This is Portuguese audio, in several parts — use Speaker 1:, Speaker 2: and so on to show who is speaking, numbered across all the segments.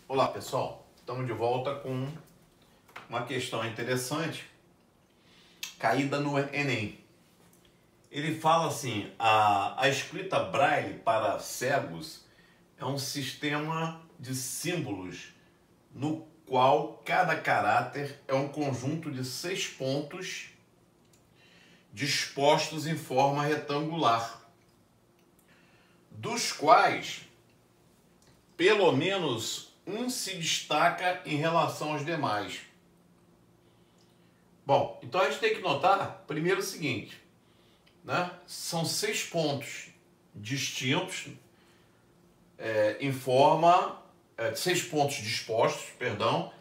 Speaker 1: Olá pessoal, estamos de volta com uma questão interessante, caída no Enem. Ele fala assim, a escrita Braille para cegos é um sistema de símbolos no qual cada caráter é um conjunto de 6 pontos dispostos em forma retangular, dos quais pelo menos um se destaca em relação aos demais. Bom, então a gente tem que notar primeiro o seguinte, né? São 6 pontos distintos em forma, 6 pontos dispostos, perdão,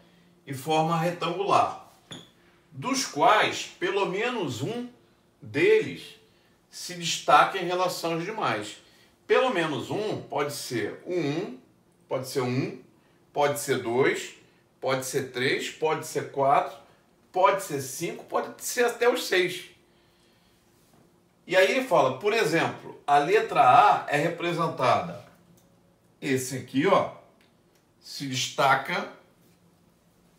Speaker 1: em forma retangular, dos quais pelo menos um deles se destaca em relação aos demais. Pelo menos um pode ser pode ser 1, pode ser 2, pode ser 3, pode ser 4, pode ser 5, pode ser até os 6. E aí ele fala, por exemplo, a letra A é representada, esse aqui, ó, se destaca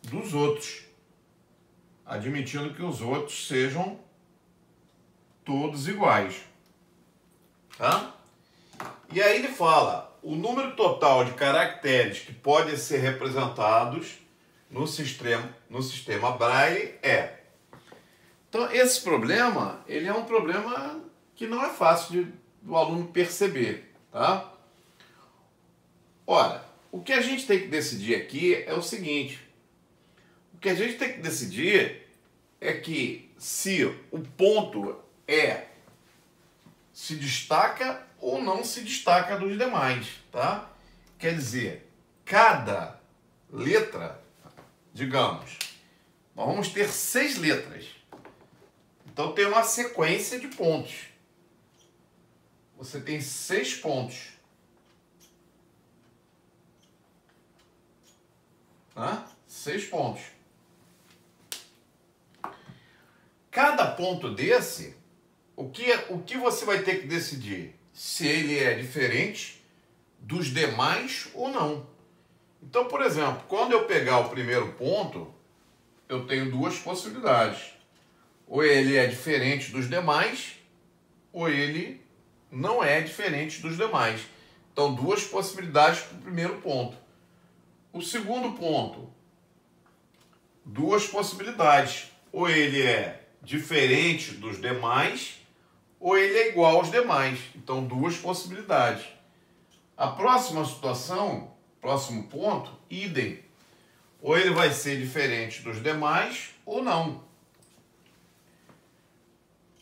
Speaker 1: dos outros, admitindo que os outros sejam todos iguais, tá? E aí ele fala, o número total de caracteres que podem ser representados no sistema Braille é. Então esse problema, ele é um problema que não é fácil do aluno perceber, tá? Ora, o que a gente tem que decidir aqui é o seguinte, o que a gente tem que decidir é que se o ponto se destaca ou não se destaca dos demais, tá? Quer dizer, cada letra, digamos, nós vamos ter 6 letras. Então tem uma sequência de pontos. Você tem 6 pontos. Tá? 6 pontos. Cada ponto desse, o que você vai ter que decidir? Se ele é diferente dos demais ou não. Então, por exemplo, quando eu pegar o primeiro ponto, eu tenho duas possibilidades. Ou ele é diferente dos demais, ou ele não é diferente dos demais. Então, duas possibilidades para o primeiro ponto. O segundo ponto, duas possibilidades. Ou ele é diferente dos demais, ou ele é igual aos demais. Então, duas possibilidades. A próxima situação, próximo ponto, idem. Ou ele vai ser diferente dos demais, ou não.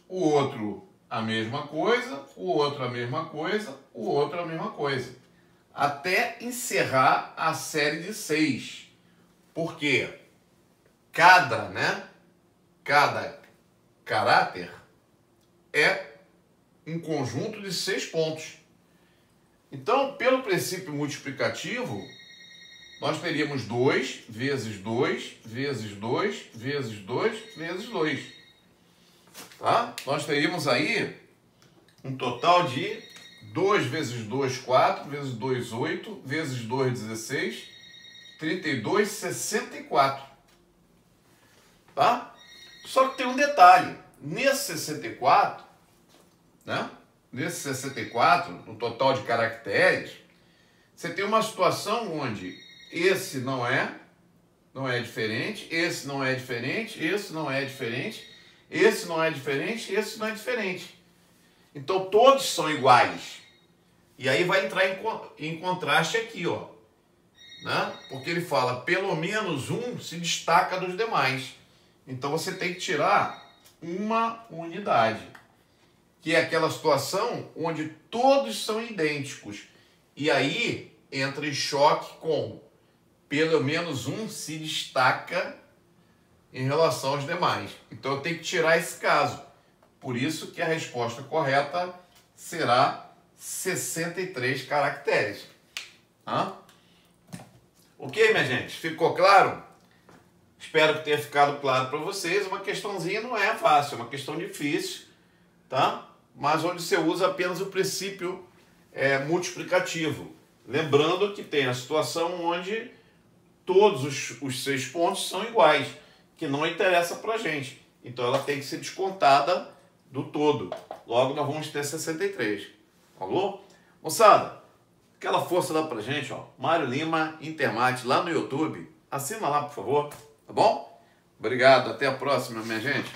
Speaker 1: O outro, a mesma coisa, o outro, a mesma coisa, o outro, a mesma coisa. Até encerrar a série de 6. Porque cada caráter é um conjunto de 6 pontos. Então, pelo princípio multiplicativo, nós teríamos 2 vezes 2 vezes 2 vezes 2 vezes 2. Tá? Nós teríamos aí um total de 2 vezes 2, 4, vezes 2, 8, vezes 2, 16, 32, 64. Tá? Só que tem um detalhe. Nesse 64, né? Nesse 64, no total de caracteres, você tem uma situação onde esse não é diferente, esse não é diferente, esse não é diferente, esse não é diferente, esse não é diferente. Então todos são iguais. E aí vai entrar em contraste aqui, ó, né? Porque ele fala, pelo menos um se destaca dos demais. Então você tem que tirar uma unidade, que é aquela situação onde todos são idênticos. E aí entra em choque com pelo menos um se destaca em relação aos demais. Então eu tenho que tirar esse caso. Por isso que a resposta correta será 63 caracteres. Ok, minha gente? Ficou claro? Espero que tenha ficado claro para vocês. Uma questãozinha não é fácil, é uma questão difícil, tá? Mas onde você usa apenas o princípio multiplicativo. Lembrando que tem a situação onde todos os 6 pontos são iguais, que não interessa para a gente. Então ela tem que ser descontada do todo. Logo nós vamos ter 63. Falou? Moçada, aquela força dá pra gente, ó. Mário Lima Intermate lá no YouTube. Assina lá, por favor. Tá bom? Obrigado. Até a próxima, minha gente.